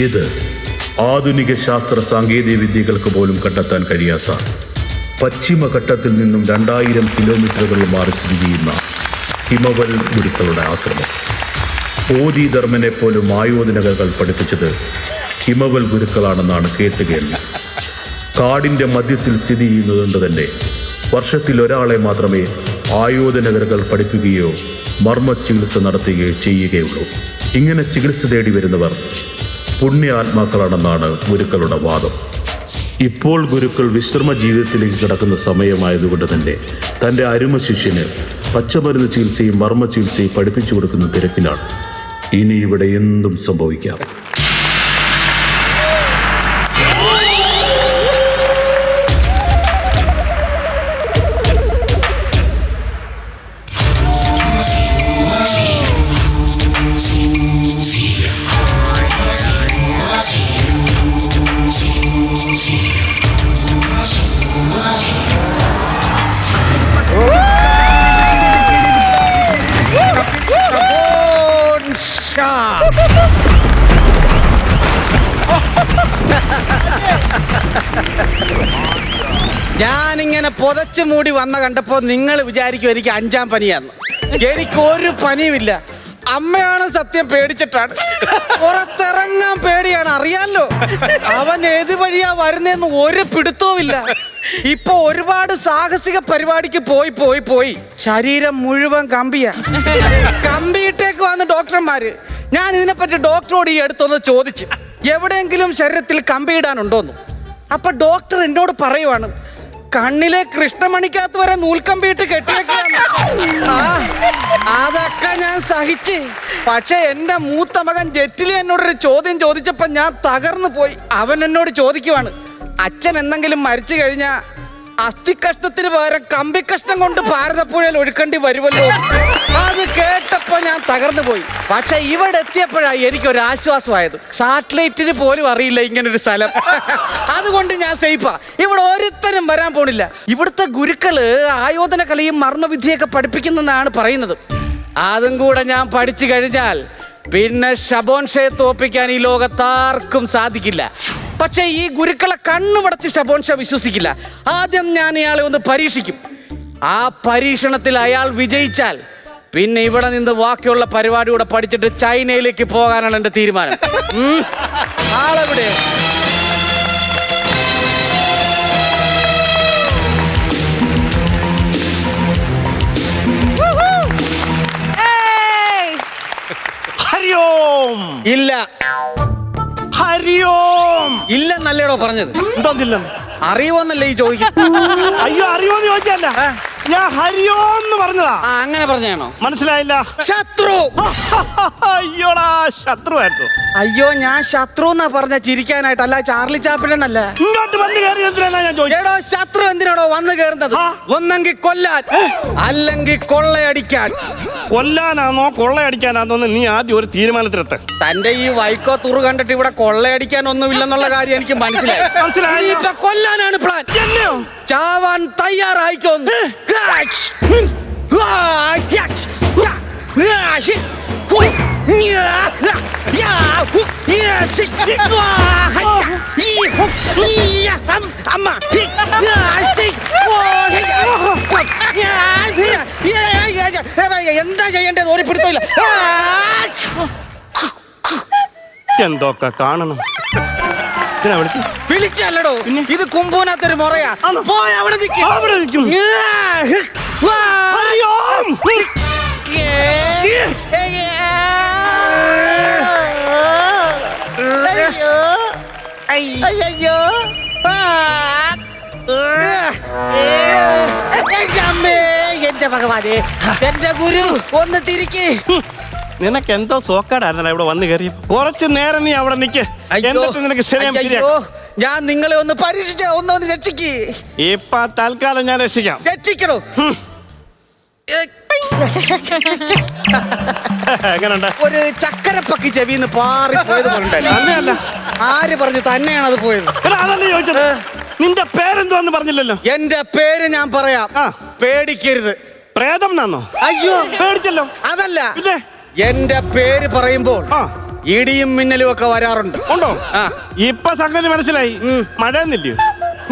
ഇത് ആധുനിക ശാസ്ത്ര സാങ്കേതിക വിദ്യകൾക്ക് പോലും കണ്ടെത്താൻ കഴിയാത്ത പശ്ചിമഘട്ടത്തിൽ നിന്നും 2000 കിലോമീറ്ററുകൾ മാറി സ്ഥിതി ചെയ്യുന്ന ഹിമവൽ ഗുരുക്കളുടെ ആശ്രമം. ബോധിധർമ്മനെ പോലും ആയോധനകകൾ പഠിപ്പിച്ചത് ഹിമവൽ ഗുരുക്കളാണെന്നാണ് കേട്ടുകേൾവി. കാടിൻ്റെ മധ്യത്തിൽ സ്ഥിതി ചെയ്യുന്നതുകൊണ്ട് തന്നെ വർഷത്തിൽ ഒരാളെ മാത്രമേ ആയോധനകകൾ പഠിപ്പിക്കുകയോ മർമ്മ ചികിത്സ നടത്തുകയോ ചെയ്യുകയുള്ളൂ. ഇങ്ങനെ ചികിത്സ തേടി വരുന്നവർ പുണ്യാത്മാക്കളാണെന്നാണ് ഗുരുക്കളുടെ വാദം. ഇപ്പോൾ ഗുരുക്കൾ വിശ്രമ ജീവിതത്തിലേക്ക് കിടക്കുന്ന സമയമായതുകൊണ്ട് തന്നെ തൻ്റെ അരുമ ശിഷ്യന് പച്ചമരുന്ന് ചികിത്സയും മർമ്മ ചികിത്സയും പഠിപ്പിച്ചു കൊടുക്കുന്ന തിരക്കിലാണ്. ഇനി ഇവിടെ എന്തും സംഭവിക്കാം. ഞാനിങ്ങനെ പുതച്ചു മൂടി വന്ന കണ്ടപ്പോ നിങ്ങൾ വിചാരിക്കും എനിക്ക് 5ാം പനിയാന്ന്. എനിക്കൊരു പനിയുമില്ല. അമ്മയാണ് സത്യം പേടിച്ചിട്ടാണ്. പുറത്തിറങ്ങാൻ പേടിയാണ്, അറിയാലോ. അവൻ ഏത് വഴിയാ വരുന്നതെന്ന് ഒരു പിടുത്തവുമില്ല. ഇപ്പൊ ഒരുപാട് സാഹസിക പരിപാടിക്ക് പോയി ശരീരം മുഴുവൻ കമ്പിയിട്ടേക്ക് വന്ന് ഡോക്ടർമാര്. ഞാൻ ഇതിനെപ്പറ്റി ഡോക്ടറോട് ഈ അടുത്തൊന്ന് ചോദിച്ചു, എവിടെയെങ്കിലും ശരീരത്തിൽ കമ്പിയിടാനുണ്ടോന്ന്. അപ്പൊ ഡോക്ടർ എന്നോട് പറയുവാണ്, കണ്ണിലെ കൃഷ്ണമണിക്കകത്ത് വരെ നൂൽക്കമ്പിയിട്ട് കെട്ടിയേക്കാണ്. അതൊക്കെ ഞാൻ സഹിച്ച്. പക്ഷെ എന്റെ മൂത്ത മകൻ ജെറ്റിലി എന്നോടൊരു ചോദ്യം ചോദിച്ചപ്പോ ഞാൻ തകർന്നു പോയി. അവൻ എന്നോട് ചോദിക്കുവാണ്, അച്ഛൻ എന്തെങ്കിലും മരിച്ചു കഴിഞ്ഞാ അസ്ഥികഷ്ണത്തിന് പകരം കമ്പിക്കഷ്ണം കൊണ്ട് ഭാരതപ്പുഴയിൽ ഒഴുക്കേണ്ടി വരുമല്ലോ. അത് കേട്ടപ്പോ ഞാൻ തകർന്നു പോയി. പക്ഷെ ഇവിടെ എത്തിയപ്പോഴാണ് എനിക്കൊരു ആശ്വാസമായത്. സാറ്റലൈറ്റിന് പോലും അറിയില്ല ഇങ്ങനൊരു സ്ഥലം. അതുകൊണ്ട് ഞാൻ സേഫാ. ഇവിടെ ഒരുത്തരും വരാൻ പോണില്ല. ഇവിടുത്തെ ഗുരുക്കള് ആയോധന കലയും മർമ്മവിദ്യയൊക്കെ പഠിപ്പിക്കുന്നെന്നാണ് പറയുന്നത്. അതും കൂടെ ഞാൻ പഠിച്ചു കഴിഞ്ഞാൽ പിന്നെ ഷബോൺ ഷേ തോപ്പിക്കാൻ ഈ ലോകത്താർക്കും സാധിക്കില്ല. പക്ഷേ ഈ ഗുരുക്കളെ കണ്ണുമടച്ച് ഷബോൺ ഷാ വിശ്വസിക്കില്ല. ആദ്യം ഞാൻ ഇയാളെ ഒന്ന് പരീക്ഷിക്കും. ആ പരീക്ഷണത്തിൽ അയാൾ വിജയിച്ചാൽ പിന്നെ ഇവിടെ നിന്ന് ബാക്കിയുള്ള പരിപാടി കൂടെ പഠിച്ചിട്ട് ചൈനയിലേക്ക് പോകാനാണ് എൻ്റെ തീരുമാനം. ആളെവിടെ? ഹരിയോം. ഇല്ല. ഹരിയോം ഇല്ലെന്നല്ലേടോ പറഞ്ഞത്? എന്തോന്നില്ല? അറിയുമോന്നല്ലേ ഈ ചോദിക്കും? അയ്യോ, അറിയോന്ന് ചോദിച്ചല്ല, ഞാൻ ഹരിയോം എന്ന് പറഞ്ഞതാ. അങ്ങനെ പറഞ്ഞാണോ? മനസ്സിലായില്ല. ശത്രു. അയ്യോടാ, ശത്രുവായിരുന്നു. അയ്യോ, ഞാൻ ശത്രു എന്നാ പറഞ്ഞ ചിരിക്കാനായിട്ട്, അല്ല ചാർലി ചാപ്ലിനല്ല. ഇങ്ങോട്ട് വന്ന് കയറി എന്തിനാ ഞാൻ ചോദിച്ചോ? ശത്രു എന്തിനാണോ വന്ന് കയറുന്നത്? ഒന്നെങ്കിൽ കൊല്ലാൻ, അല്ലെങ്കിൽ കൊള്ളയടിക്കാൻ. കൊല്ലാനാണോ കൊള്ളയടിക്കാനാണോ നീ ആദ്യം ഒരു തീരുമാനത്തിലെത്ത. തന്റെ ഈ വൈക്കോ തുറു കണ്ടിട്ട് ഇവിടെ കൊള്ളയടിക്കാൻ ഒന്നുമില്ലെന്നുള്ള കാര്യം എനിക്ക് മനസ്സിലായി. ഇപ്പൊ കൊല്ലാനാണ് പ്ലാൻ. ചാവാൻ തയ്യാറായിക്കോന്ന്. എന്താ ചെയ്യേണ്ടത് ഒരു പിടുത്തമില്ല. എന്തൊക്കെ കാണണം. വിളിച്ചല്ലടോ, ഇത് കുമ്പൂനത്തൊരു മുറയാ. പോയി അവിടെ നിൽക്കും. അയ്യോ, എന്റെ ഭഗവാനെ, എന്റെ ഗുരു ഒന്ന് തിരിക്ക്. നിനക്ക് എന്തോ സോക്കാടായിരുന്നല്ലോ ഇവിടെ വന്ന് കയറി. കുറച്ച് നേരം നീ അവിടെ നിക്ക്. നിനക്ക് ഞാൻ നിങ്ങളെ ഒന്ന് പരീക്ഷിച്ച ഒന്ന് രക്ഷിക്ക്. ഇപ്പൊ തൽക്കാലം ഞാൻ രക്ഷിക്കാം. രക്ഷിക്കണോ? എങ്ങനെയുണ്ട്? ഒരു ചക്കരപ്പക്കി ചെവിന്ന് പാറി പോയത് പോലെ. ആര് പറഞ്ഞു? തന്നെയാണ് അത് പോയത്. അതല്ലേ ചോദിച്ചത്. നിന്റെ പേരെന്തോന്ന് പറഞ്ഞില്ലല്ലോ. എന്റെ പേര് ഞാൻ പറയാം, പേടിക്കരുത്. പ്രേതം എന്നാന്നോ? അയ്യോ, പേടിച്ചല്ലോ. അതല്ല, എന്റെ പേര് പറയുമ്പോൾ ഇടിയും മിന്നലും ഒക്കെ വരാറുണ്ട്. ഉണ്ടോ? ആ. ഇപ്പൊ സംഗതി മനസ്സിലായി. മഴയൊന്നില്ലയോ?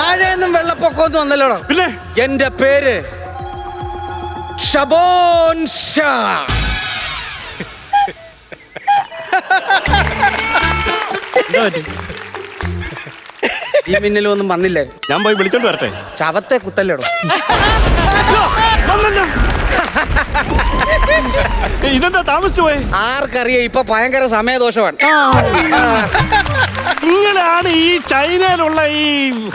മഴയൊന്നും വെള്ളപ്പൊക്കമൊന്നും വന്നല്ലോടോ. പിന്നെ എന്റെ പേര് ഷബോൻ ഷാ. എന്താ പറ്റി? ഈ മിന്നലും ഒന്നും വന്നില്ലായിരുന്നു. ഞാൻ പോയി വിളിച്ചോണ്ട് വരട്ടെ. ശവത്തെ കുത്തല്ലേടോ. വന്നല്ലോ. ഇതെന്താ താമസിച്ചു പോയി? ആർക്കറിയാം, ഇപ്പൊ ഭയങ്കര സമയദോഷമാണ്. നിങ്ങളാണ് ഈ ചൈനയിലുള്ള ഈ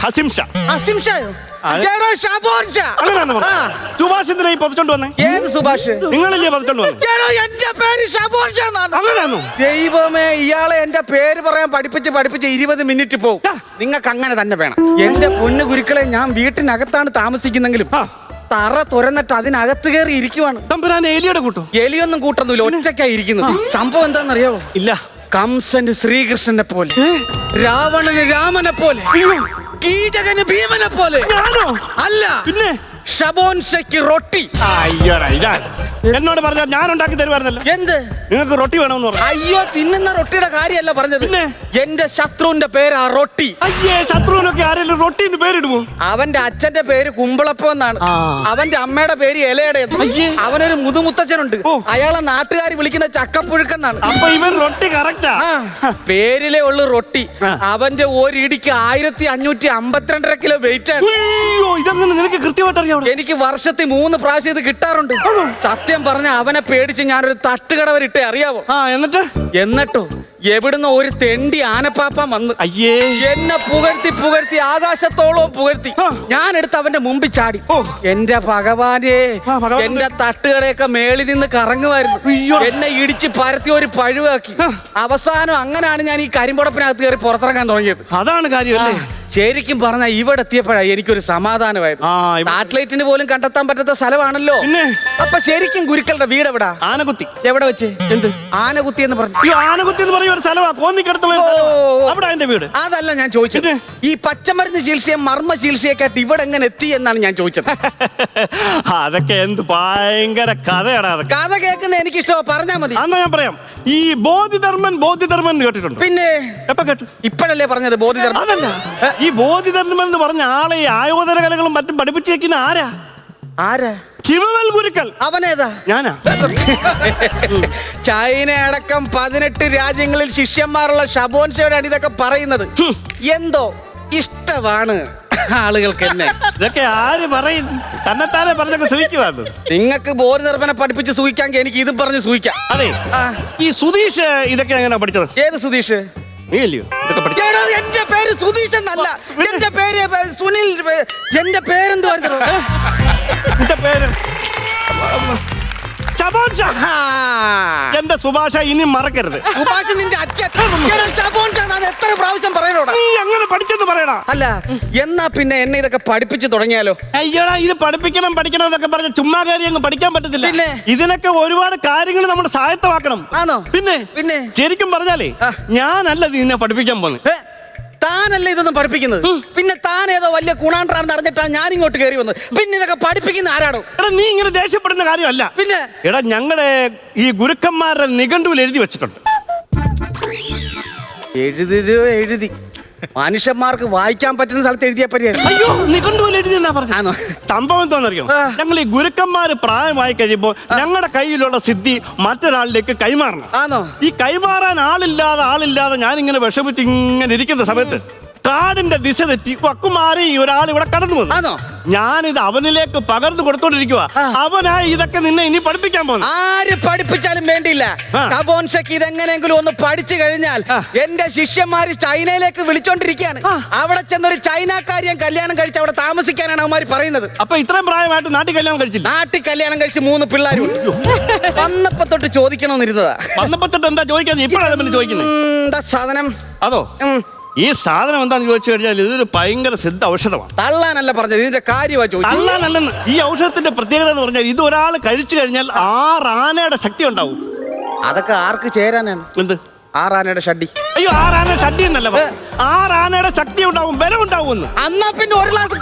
ഹസിം ഷാ. അസിം ഷായോ? അതെ. എടോ, ഷബോൻ ഷാ. അങ്ങനെയാന്ന് പറഞ്ഞു. സുഭാഷ് എന്തിനാ ഈ പൊതിച്ചോണ്ട് വന്നേ? ഏത് സുഭാഷ്? നിങ്ങളല്ലേ പൊതിച്ചോണ്ട് വന്നേ? എടോ, എന്റെ പേര് ഷബോൻ ഷാ എന്നാണ്. അങ്ങനെയാണോ? ദൈവമേ, ഇയാളെ എന്റെ പേര് പറയാൻ പഠിപ്പിച്ച് 20 മിനിറ്റ് പോകും. നിങ്ങൾക്ക് അങ്ങനെ തന്നെ വേണം. എന്റെ പൊന്നു ഗുരുക്കളെ, ഞാൻ വീട്ടിനകത്താണ് താമസിക്കുന്നെങ്കിലും തറ തുറന്നിട്ട് അതിനകത്ത് കയറി ഇരിക്കുവാണ്. തമ്പുരാൻ എലിയുടെ കൂട്ടോ? എലിയൊന്നും കൂട്ടൊന്നുമില്ല, ഒറ്റയ്ക്കായി ഇരിക്കുന്നത്. സംഭവം എന്താണെന്നറിയാവോ? ഇല്ല. കംസന് ശ്രീകൃഷ്ണനെ പോലെ, രാവണന് രാമനെ പോലെ, കീചകന് ഭീമനെ പോലെ. ഞാനോ? അല്ല, പിന്നെ ഷബോൻ ഷയ്ക്ക് റൊട്ടി. അയ്യോടാ, ഇതാ എന്നോട് പറഞ്ഞാൽ ഞാൻ ഉണ്ടാക്കി തരുമായിരുന്നല്ലോ. എന്ത്? നിങ്ങൾക്ക് റൊട്ടി വേണമെന്ന് പറഞ്ഞു. അയ്യോ, തിന്നുന്ന റൊട്ടിയുടെ കാര്യമല്ല പറഞ്ഞത്. പിന്നെ? എന്റെ ശത്രുവിന്റെ പേരാ റൊട്ടി. അയ്യേ, ശത്രുവിനൊക്കെ ആരെങ്കിലും റൊട്ടി എന്ന് പേരിടുമോ? അവന്റെ അച്ഛന്റെ പേര് കുമ്പളപ്പം എന്നാണ്. അവന്റെ അമ്മയുടെ പേര് ഇലയുടെ. അയ്യേ. അവനൊരു മുതുമുത്തച്ഛനുണ്ട്. ഓ. അയാളെ നാട്ടുകാർ വിളിക്കുന്ന ചക്കപ്പുഴുക്കെന്നാണ്. അപ്പൊ ഇവൻ റൊട്ടി കറക്റ്റാ. പേരിലേ ഉള്ളു റൊട്ടി. അവന്റെ ഒരിടിക്ക് 1552 കിലോ വെയിറ്റ് ആണ്. അയ്യോ, ഇതെങ്ങനെ നിനക്ക് കൃത്യമായിട്ട് അറിയാം? എനിക്ക് വർഷത്തിൽ 3 പ്രാവശ്യം ഇത് കിട്ടാറുണ്ട്. സത്യം പറഞ്ഞ അവനെ പേടിച്ച് ഞാനൊരു തട്ടുകടവരിട്ടേ അറിയാവോ. എന്നിട്ടോ എവിടുന്ന് ഒരു തെണ്ടി ആനപ്പാപ്പാൻ വന്ന് അയ്യേ, എന്നെ പുകഴ്ത്തി ആകാശത്തോളം പുകഴ്ത്തി. ഞാൻ എടുത്ത് അവന്റെ മുമ്പിൽ ചാടി. എന്റെ ഭഗവാനെ, എന്റെ തട്ടുകടയൊക്കെ മേളിൽ നിന്ന് കറങ്ങുമായിരുന്നു. എന്നെ ഇടിച്ച് പരത്തി ഒരു പഴുവാക്കി. അവസാനം അങ്ങനെയാണ് ഞാൻ ഈ കരിമ്പുടപ്പിനകത്ത് കയറി പുറത്തിറങ്ങാൻ തുടങ്ങിയത്. അതാണ് കാര്യം. ശരിക്കും പറഞ്ഞ ഇവിടെ എത്തിയപ്പോഴാണ് എനിക്കൊരു സമാധാനമായത്. സാറ്റലൈറ്റിന് പോലും കണ്ടെത്താൻ പറ്റാത്ത സ്ഥലമാണല്ലോ. അപ്പൊ ശരിക്കും ഗുരുക്കളുടെ വീട് എവിടാ? ആനകുത്തി. എവിടെ വെച്ച്? എന്ത് ആനകുത്തി എന്ന് പറഞ്ഞു? ഈ ആനകുത്തി എന്ന് പറയുന്ന ഒരു സ്ഥലമാ, കോന്നിക്കടുത്തുള്ള അവിടെ എന്റെ വീട്. അതല്ല ഞാൻ ചോദിച്ചത്. ഈ പച്ചമരുന്ന് ചികിത്സയും മർമ്മ ചികിത്സയൊക്കെ ഇവിടെ എങ്ങനെ എത്തി എന്നാണ് ഞാൻ ചോദിച്ചത്. അതൊക്കെ എന്ത് ഭയങ്കര കഥയാണ്. അതൊക്കെ കഥ കേൾക്കുന്ന എനിക്ക് ഇഷ്ടമാ, പറഞ്ഞാ മതി. അന്നാ ഞാൻ പറയാം. ഈ ബോധിധർമ്മൻ എന്ന് കേട്ടിട്ടുണ്ട്? പിന്നെ എപ്പ കേട്ടു? ഇപ്പോഴല്ലേ പറഞ്ഞത് ബോധിധർമ്മൻ? അതല്ല, ഈ ബോധിധർമ്മൻ എന്ന് പറഞ്ഞ ആളെ ഈ ആയോധന കലകളും മറ്റും പഠിപ്പിച്ചേക്കുന്ന ആരാ? ആരാ? ഹിമവൽ ഗുരുക്കൾ. അവനേതാ? ഞാനാ. ചൈന അടക്കം 18 രാജ്യങ്ങളിൽ ശിഷ്യന്മാരുള്ള ഷബോൻ ഷയോടാണ് ഇതൊക്കെ പറയുന്നത്. എന്തോ ഇഷ്ടമാണ് ആളുകൾക്ക് എന്നെ. ഇതൊക്കെ ആര് പറയും? തന്നെത്താനെ പറഞ്ഞൊക്കെ സൂഹിക്കുവാണ്. നിങ്ങൾക്ക് ബോധിധർമ്മനെ പഠിപ്പിച്ച് സൂഹിക്കാമെങ്കിൽ എനിക്ക് ഇതും പറഞ്ഞ് സൂഹിക്കാം. അതെ. ഈ സുധീഷ് ഇതൊക്കെ എങ്ങനെ പഠിച്ചത്? ഏത് സുധീഷ്? നീ അല്ലയോ ഇതൊക്കെ പഠിച്ചത്? എന്റെ പേര് സുധീഷ് എന്നല്ല, എന്റെ പേര് സുനിൽ. എന്റെ പേരെന്തുവായിരുന്നു? എന്റെ പേര് ഷബോൻ ഷാ. എന്റെ സുഭാഷ ഇനി മറക്കരുത്. സുഭാഷ് നിന്റെ അച്ഛൻ. ഷബോൻ ഷാ എത്ര പ്രാവശ്യം പറയണോടാ? നീ അങ്ങനെ പഠിച്ചെന്ന് പറയടാ. അല്ല, എന്നാ പിന്നെ എന്നെ ഇതൊക്കെ പഠിപ്പിച്ചു തുടങ്ങിയാലോ? അയ്യോടാ, ഇത് പഠിപ്പിക്കണം എന്നൊക്കെ പറഞ്ഞ ചുമ്മാ കാര്യം അങ്ങ് പഠിക്കാൻ പറ്റത്തില്ല. പിന്നെ? ഇതിനൊക്കെ ഒരുപാട് കാര്യങ്ങൾ നമ്മൾ സ്വായത്തമാക്കണം. ആണോ? പിന്നെ ശരിക്കും പറഞ്ഞാലേ ഞാനല്ല നിന്നെ പഠിപ്പിക്കാൻ പോകുന്നത്. താനല്ലേ ഇതൊന്നും പഠിപ്പിക്കുന്നത്? പിന്നെ താൻ ഏതോ വലിയ കുണാണ്ടാണെന്ന് അറിഞ്ഞിട്ടാണ് ഞാൻ ഇങ്ങോട്ട് കയറി വന്നത്. പിന്നെ ഇതൊക്കെ പഠിപ്പിക്കുന്ന ആരാണോ? എടാ, നീ ഇങ്ങനെ ദേഷ്യപ്പെടുന്ന കാര്യമല്ല. പിന്നെ എടാ, ഞങ്ങളുടെ ഈ ഗുരുക്കന്മാരുടെ നിഘണ്ടുവിൽ എഴുതി വെച്ചിട്ടുണ്ട്. എഴുതി മനുഷ്യന്മാർക്ക് വായിക്കാൻ പറ്റുന്ന സ്ഥലത്ത് എഴുതിയ പരിഹാരം. അയ്യോ, നിഘണ്ടുവിൽ എഴുതി എന്നാ പറഞ്ഞു. സംഭവം എന്താണെന്നറിയോ? ഞങ്ങൾ ഈ ഗുരുക്കന്മാര് പ്രായമായി കഴിയുമ്പോൾ ഞങ്ങളുടെ കയ്യിലുള്ള സിദ്ധി മറ്റൊരാളിലേക്ക് കൈമാറണം. ആണോ? ഈ കൈമാറാൻ ആളില്ലാതെ ഞാനിങ്ങനെ വിഷമിച്ച് ഇങ്ങനെ ഇരിക്കുന്ന സമയത്ത് കാടിന്റെ ദിശ തെറ്റി വക്കുമാറി ഒരാൾ ഇവിടെ കടന്നു വന്നു. ഞാനിത് അവനിലേക്ക് പകർന്നു കൊടുത്തോണ്ടിരിക്കുക. അവനായി ഇതൊക്കെ നിന്നെ ഇനി പഠിപ്പിക്കാൻ പോകുന്നു. ആര് പഠിപ്പിച്ചാലും വേണ്ടിയില്ല. ഷബോൻ ഷയ്ക്ക് ഇതെങ്ങനെയെങ്കിലും ഒന്ന് പഠിച്ചു കഴിഞ്ഞാൽ എന്റെ ശിഷ്യന്മാര് ചൈനയിലേക്ക് വിളിച്ചോണ്ടിരിക്കുകയാണ്. അവിടെ ചെന്നൊരു ചൈനക്കാരിയെ കല്യാണം കഴിച്ച് അവിടെ താമസിക്കാനാണ് അവന്മാര് പറയുന്നത്. അപ്പൊ ഇത്രയും പ്രായമായിട്ട് നാട്ടിൽ കല്യാണം കഴിച്ചില്ല? നാട്ടിൽ കല്യാണം കഴിച്ച് 3 പിള്ളേരും. വന്നപ്പോ തൊട്ട് ചോദിക്കണമെന്നിരുന്നതാ. വന്നപ്പോ തൊട്ട് എന്താ ചോദിക്കാതെ ഇപ്പോഴാണ് ചോദിക്കുന്നത്? എന്താ സാധനം? അതോ, ഈ സാധനം എന്താന്ന് ചോദിച്ചു കഴിഞ്ഞാൽ ഇതൊരു ഭയങ്കര സിദ്ധ ഔഷധമാണ്. തള്ളാനല്ല പറഞ്ഞത്, ഇതിന്റെ കാര്യമാണ് ചോദിച്ചത്. തള്ളാനല്ലെന്ന്. ഈ ഔഷധത്തിന്റെ പ്രത്യേകത എന്ന് പറഞ്ഞാൽ ഇത് ഒരാൾ കഴിച്ചു കഴിഞ്ഞാൽ 6 ആനയുടെ ശക്തി ഉണ്ടാവും. അതൊക്കെ ആർക്ക് ചേരാനാണ്? എന്ത് 6 ആനയുടെ ഷഡ്ഡി? അയ്യോ, 6 ആന ഷഡ്ഡി എന്നല്ല, 6 ആനയുടെ ശക്തി ഉണ്ടാവും, ബലം ഉണ്ടാവും. അന്നാ പിന്നെ ഒരു ഗ്ലാസ്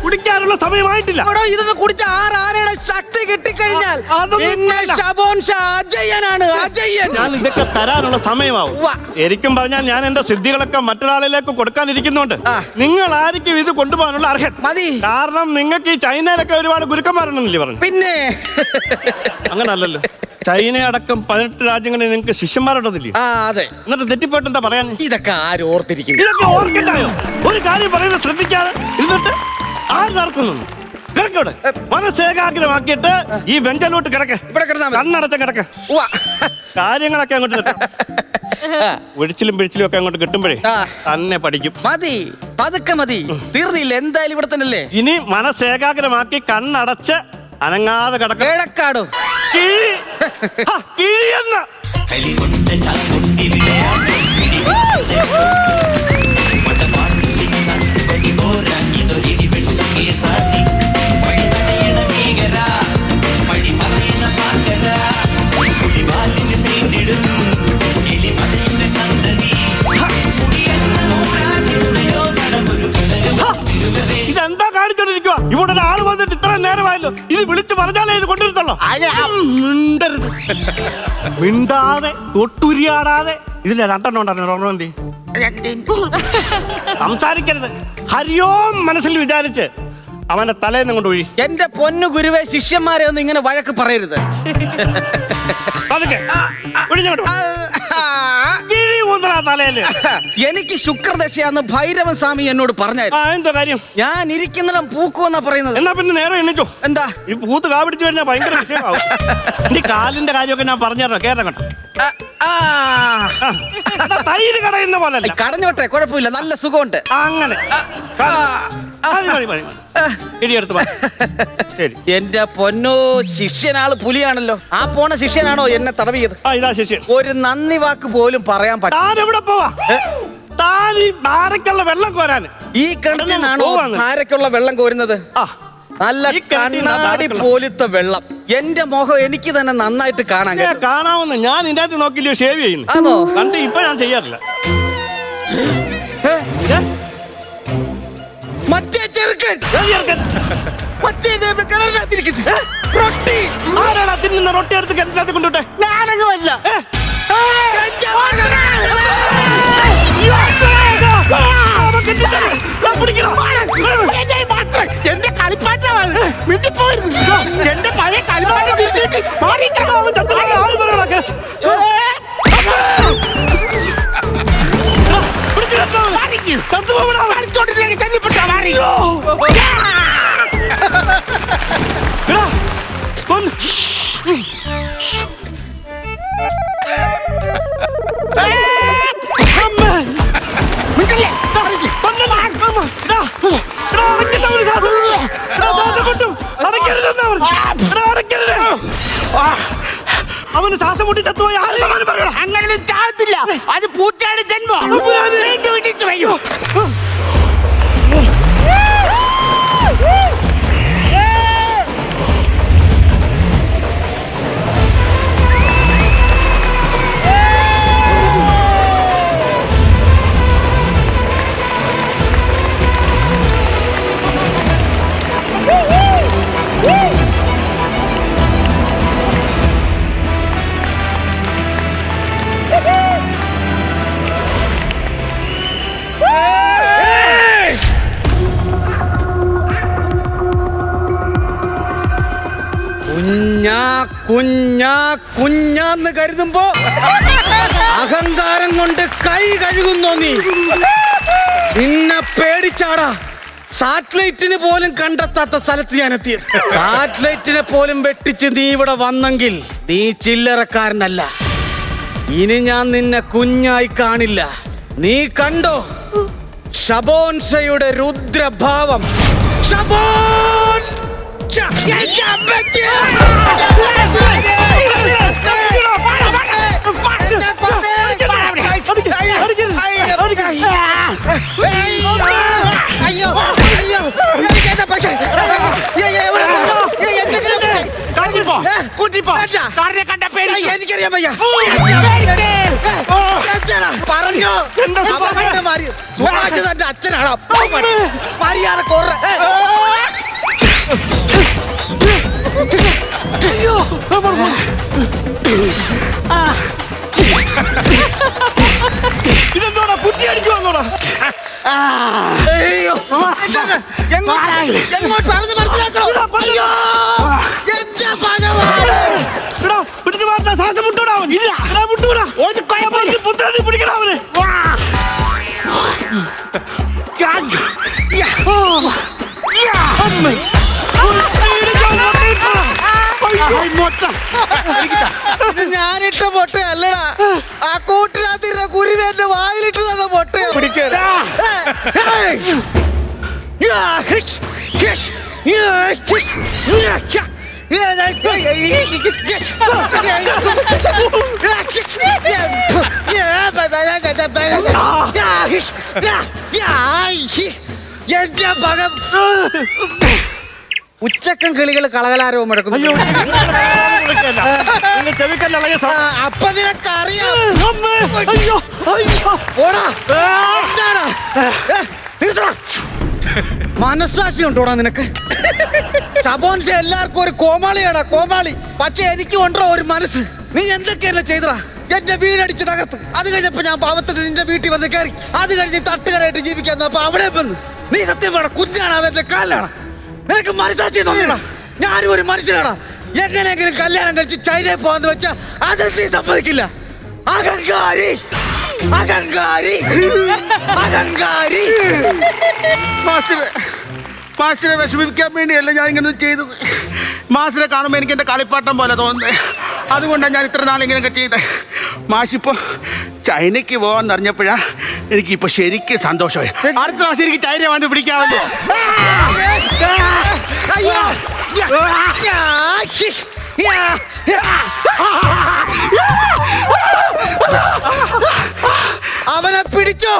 കുടിക്കാനുള്ള സമയമായിട്ടില്ല. ഇതൊന്ന് കുടിച്ച 6 ആനയുടെ ശക്തി കിട്ടി കഴിഞ്ഞാൽ പിന്നെ ഷബോൺ ഷാ അജയ്യനാണ്, അജയ്യൻ. ഞാൻ ഇതൊക്കെ തരാനുള്ള സമയമാവും. ഉവ്വ. ശരിക്കും പറഞ്ഞാൽ ഞാൻ എന്റെ സിദ്ധികളൊക്കെ മറ്റൊരാളിലേക്ക് കൊടുക്കാനിരിക്കുന്നുണ്ട്. നിങ്ങൾ ആയിരിക്കും ഇത് കൊണ്ടുപോകാനുള്ള അർഹൻ. മതി. കാരണം നിങ്ങൾക്ക് ഈ ചൈനയിലൊക്കെ ഒരുപാട് ഗുരുക്കന്മാരുണ്ടെന്നില്ലേ പറഞ്ഞു? പിന്നെ അങ്ങനല്ലല്ലോ, ചൈന അടക്കം 18 രാജ്യങ്ങളിൽ നിങ്ങൾക്ക് ശിഷ്യന്മാരുണ്ടെന്നില്ലേ? അതെ. എന്നിട്ട് തെറ്റിപ്പോയിട്ട് എന്താ പറയാൻ? ഇതൊക്കെ ആരും ഓർത്തിരിക്കുന്നു. ഇതൊക്കെ ഓർക്കണ്ടായോ? ഒരു കാര്യം പറയുന്നത് ശ്രദ്ധിക്കാതെ ഇരുന്നിട്ട് ആര് നടക്കുന്നു? കിടക്കോടെ മനസ്സേകാഗ്രമാക്കിയിട്ട് ഈ ബെഞ്ചലോട്ട് കിടക്ക്. ഇവിടെ കിടന്നാ മതി. കണ്ണടച്ച കിടക്ക്. കാര്യങ്ങളൊക്കെ അങ്ങോട്ട് ഒഴിച്ചിലും പിഴിച്ചിലും ഒക്കെ അങ്ങോട്ട് കിട്ടുമ്പോഴേ തന്നെ പഠിക്കും. മതി, പതുക്കെ മതി. തീർന്നില്ല, എന്തായാലും ഇവിടെ തന്നെയല്ലേ. ഇനി മനസ്സേകാഗ്രമാക്കി കണ്ണടച്ച് അനങ്ങാതെ കിടക്കാടും. ഇതെന്താ കാണിച്ചോണ്ടിരിക്കുക? ഇവിടെ ഒരാള് വന്നിട്ട് ഇത്ര നേരമായല്ലോ. ഇത് വിളിച്ചു പറഞ്ഞാലേ ഇത് കൊണ്ടുവരുത്തുള്ളൂ. മിണ്ടരുത്, മിണ്ടാതെ തൊട്ടുരിയാടാതെ. ഇതിന്റെ 2 ഉണ്ടായിരുന്നു. സംസാരിക്കരുത്. ഹരിയോം മനസ്സിൽ വിചാരിച്ച് അവന്റെ തലേന്ന് കൊണ്ട് ഒഴി. എന്റെ പൊന്നു ഗുരുവേ, ശിഷ്യന്മാരെ ഒന്നും ഇങ്ങനെ വഴക്ക് പറയരുത്. തലയില് എനിക്ക് ശുക്രദശയാന്ന് ഭൈരവൻ സ്വാമി എന്നോട് പറഞ്ഞായിരുന്നു. എന്തോ കാര്യം? ഞാൻ ഇരിക്കുന്നിടം പൂക്കുമെന്നാ പറയുന്നത്. എന്നാ പിന്നെ നേരെ എണ്ണിച്ചോ. എന്താ ഈ പൂത്ത് കാപിടിച്ചു കഴിഞ്ഞാൽ ഭയങ്കര വിഷയമാവും. ഈ കാലിന്റെ കാര്യമൊക്കെ ഞാൻ പറഞ്ഞോ. കേരളം കേട്ടോ, തൈര് കടയുന്ന പോലെ കടഞ്ഞോട്ടെ, കുഴപ്പമില്ല, നല്ല സുഖമുണ്ട്. അങ്ങനെ ഇടിയെടുത്ത് ശരി. എന്റെ പൊന്നോ, ശിഷ്യനാള് പുലിയാണല്ലോ. ആ പോണ ശിഷ്യനാണോ എന്നെ തടവിയത്? ഇതാ ശിഷ്യൻ. ഒരു നന്ദി വാക്ക് പോലും പറയാൻ പറ്റും. എവിടെ പോവാ? താൻ ധാരക്കുള്ള വെള്ളം കോരാൻ ഈ കിണറ്റിനാണോ ധാരക്കുള്ള വെള്ളം കോരുന്നത്? നല്ല കണ്ണാടി പോലത്തെ വെള്ളം. എന്റെ മുഖം എനിക്ക് തന്നെ നന്നായിട്ട് കാണാവുന്ന. ഞാൻ ഇതിന്റെ അകത്ത് നോക്കില്ലയോ ഷേവ് ചെയ്യുന്നു. അതോ? കണ്ട് ഇപ്പൊ ഞാൻ ചെയ്യാറില്ല. മറ്റേ ചെറുക്കൻ റൊട്ടി ആരാടാ തിന്നുന്ന? റൊട്ടി എടുത്ത് കിണറ്റിനകത്ത് കൊണ്ടുവിട്ടെ. എന്റെ കളിപ്പാട്ടമാണ് എന്റെ പഴയ കളിപ്പാട്ടം അവന് ശ്വാസം മുട്ടി ചത്തുപോയി. അങ്ങനെ ചാടത്തില്ല, അത് പൂറ്റാട് ജന്മം. വയ്യോ കുഞ്ഞാന്ന് കരുതുമ്പോ അഹങ്കാരം കൊണ്ട് കൈ കഴുകുന്നോ നീ? നിന്നെ പേടിച്ചാടാ സാറ്റലൈറ്റിന് പോലും കണ്ടെത്താത്ത സ്ഥലത്ത് ഞാൻ എത്തിയത്. സാറ്റലൈറ്റിനെ പോലും വെട്ടിച്ച് നീ ഇവിടെ വന്നെങ്കിൽ നീ ചില്ലറക്കാരനല്ല. ഇനി ഞാൻ നിന്നെ കുഞ്ഞായി കാണില്ല. നീ കണ്ടോ ഷബോൺ ഷയുടെ രുദ്രഭാവം. ഷബോൺ എനിക്കറിയാൻ വയ്യ. പറഞ്ഞോ സുഭാഷ് തന്റെ അച്ഛനാണോ? മര്യാദ കുറ അയ്യോ, എങ്ങോട്ട് പറഞ്ഞ് മനസ്സിലാക്കണോ? അയ്യോ, എന്റെ ഭഗവാനെ. എടാ, പിടിച്ച് മാറ്റാ, ശ്വാസം മുട്ടൂടാ അവൻ. ഇല്ല. എടാ, മുട്ടൂടാ. ഒരു കുഴപ്പമില്ല. ഈ പുത്രനെ നീ പിടിക്കടാ അവനെ. അമ്മേ. ഇത് ഞാനിട്ട പൊട്ടയല്ലടാ, ആ കൂട്ടിനകത്തിരുന്ന കുരുവേന്റെ വായിലിട്ട് തന്ന പൊട്ടയാ പിടിക്കാൻ. എന്റെ ഭഗം ഉച്ചക്കൻ കിളികൾ കളകലാരവും മുഴക്കുന്നു. അയ്യോ, നിന്റെ ചെവിക്കല്ല ഇളകിയ ആ, അപ്പൊ നിനക്കറിയാം. അമ്മേ. അയ്യോ, അയ്യോ. ഓടാ, എന്താടാ? നിർത്തടാ. മനസ്സാക്ഷി ഉണ്ടോടാ നിനക്ക്? ഷബോൻഷ എല്ലാവർക്കും ഒരു കോമാളിയാടാ, കോമാളി. പക്ഷെ എനിക്ക് ഉണ്ടോ ഒരു മനസ്സ്? നീ എന്തൊക്കെയല്ല ചെയ്തടാ? എന്റെ വീടടിച്ച് തകർത്ത്. അത് കഴിഞ്ഞപ്പോ ഞാൻ പാവത്തിൽ നിന്റെ വീട്ടിൽ വന്ന് കയറി. അത് കഴിഞ്ഞ് തട്ടുകടയായിട്ട് ജീവിക്കാൻ അപ്പൊ അവിടെ വന്ന് നീ സത്യം പറ, കുഞ്ഞാണ് അതെന്റെ കാലിലാണ്. നിനക്ക് മനസ്സാക്ഷി തോന്നണ? ഞാനും ഒരു മനുഷ്യനാടാ. എങ്ങനെയെങ്കിലും കല്യാണം കഴിച്ച് ചൈനയിൽ പോകാന്ന് വെച്ചാ അത് നീ സമ്മതിക്കില്ല. അഹങ്കാരി, അഹങ്കാരി, അഹങ്കാരി. മാഷിനെ വിഷമിപ്പിക്കാൻ വേണ്ടിയല്ല ഞാൻ ഇങ്ങനെ ചെയ്തത്. മാഷിനെ കാണുമ്പോൾ എനിക്ക് എൻ്റെ കളിപ്പാട്ടം പോലെ തോന്നുന്നത്. അതുകൊണ്ടാണ് ഞാൻ ഇത്ര നാളിങ്ങനെയൊക്കെ ചെയ്തത്. മാഷിപ്പോൾ ചൈനയ്ക്ക് പോകാൻ അറിഞ്ഞപ്പോഴാ എനിക്കിപ്പോൾ ശരിക്കും സന്തോഷമായി. അടുത്ത പ്രാവശ്യം എനിക്ക് ചൈന വന്ന് പിടിക്കാമല്ലോ. അയ്യോ. അവനെ പിടിച്ചോ.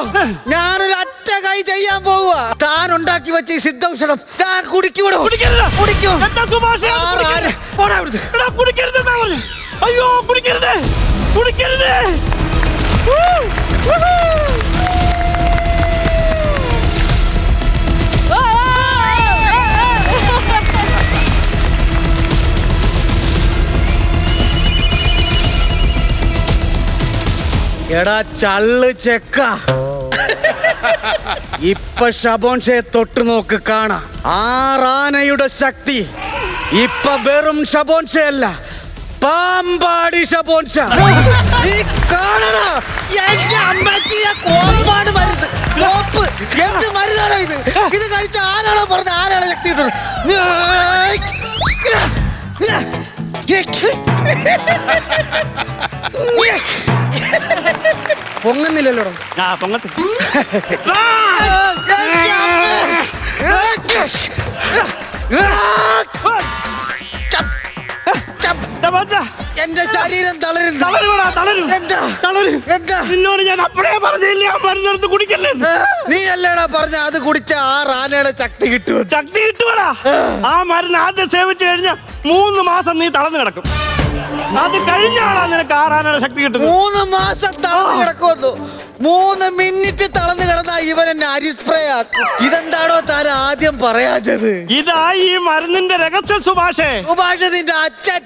ഞാനൊരു അറ്റ കൈ ചെയ്യാൻ പോവുക. താൻ ഉണ്ടാക്കി വെച്ച ഈ സിദ്ധൌഷധം താൻ കുടിക്കൂടോ? കുടിക്കൂ. എന്താ സുഭാഷേ? പോടാ അവിടുന്ന്. എടാ, കുടിക്കരുതെന്നാ പറഞ്ഞെ. അയ്യോ, കുടിക്കരുത്, കുടിക്കരുത്. എടാ ചള്ള് ചെക്ക, ഇപ്പൊ ഷബോൻഷയെ തൊട്ടു നോക്ക് കാണാം. ആറാനയുടെ ശക്തി ഇപ്പൊ വെറും ഷബോൻഷയല്ല, പാമ്പാടി ഷബോൻഷ. നീ കാണണ എന്റെ അമ്മച്ചിയെ കോപ്പാണ് മരുന്ന്. കോപ്പ് എന്ത് മരുന്നാണോ ഇത്? ഇത് കഴിച്ച ആരാണോ പറഞ്ഞ ആരാണ് ശക്തി കിട്ടുന്നത്? പൊങ്ങുന്നില്ലല്ലോ. ആ, പൊങ്ങത്ത്. എന്റെ ശരീരം തളരുന്നു. തളരുവാടാ, തളരും. എന്താ? തളരും. എന്താ? നിന്നോട് ഞാൻ അപ്പഴേ പറഞ്ഞില്ലേ ആ മരുന്നെടുത്ത് കുടിക്കല്ലേ? നീ അല്ലേടാ പറഞ്ഞ അത് കുടിച്ച ആ റാനയുടെ ശക്തി കിട്ടും. ശക്തി കിട്ടുവാടാ. ആ മരുന്ന് ആദ്യം സേവിച്ചു കഴിഞ്ഞാൽ 3 മാസം നീ തളർന്നു കിടക്കും. അത് കഴിഞ്ഞാളാ നിനക്ക് ആറാനയുടെ ശക്തി കിട്ടുന്നത്. 3 മാസം തളർന്നു കിടക്കുമല്ലോ. 3 മിനിറ്റ് തളർന്നു കിടന്നാ ഇവൻ എന്നെ അരിസ്പ്രേ ആക്കും. ഇതെന്താണോ താൻ ആദ്യം പറയാഞ്ഞത്? ഇതാ ഈ മരുന്നിന്റെ രഹസ്യ സുഭാഷേ. സുഭാഷ് നിന്റെ അച്ഛൻ.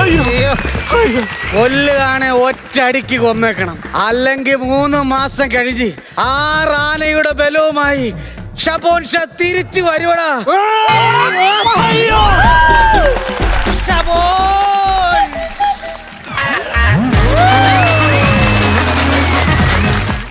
അയ്യോ. കൊല്ലുകാണെ ഒറ്റടിക്ക് കൊന്നേക്കണം. അല്ലെങ്കിൽ 3 മാസം കഴിഞ്ഞ് ആ റാനയുടെ ബലവുമായി ഷബോൻഷ തിരിച്ചു വരുവടാ. അയ്യോ. ഷബോൻ.